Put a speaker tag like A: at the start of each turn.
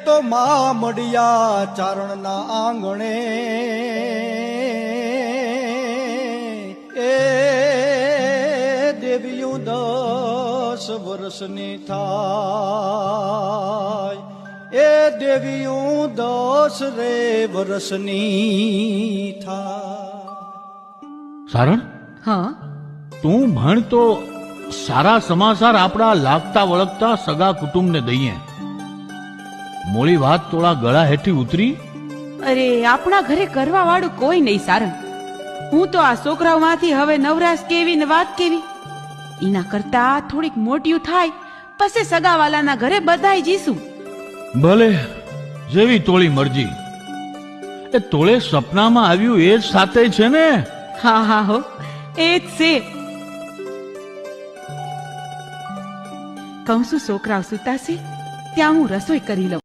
A: તો મા મળ્યા ચારણના આંગણે એ દેવીયું 10 વર્ષની થાય એ દેવીયું 10 રે વર્ષની થાય।
B: સારણ,
C: હા,
B: તું ભણ તો સારા સમાચાર આપણા લાગતા વળગતા સગા કુટુંબને દઈએ। મોળી વાત થોડા ગળા હેઠી ઉતરી।
C: અરે આપણા ઘરે કરવા વાળું કોઈ નહીં સારણ। હું તો આ છોકરાઓમાંથી હવે નવરાશ કેવી ને વાત કેવી, એના કરતા થોડીક મોટિયું થાય પછી સગાવાલાના ઘરે બધાય જીશું।
B: ભલે, જેવી તોળી મરજી। એ તોળે સપનામાં આવ્યું એ જ સાથે છે ને?
C: હા હા હો, એ જ છે। કહું છું છોકરાઓ સુતા છે ત્યાં હું રસોઈ કરી લઉં।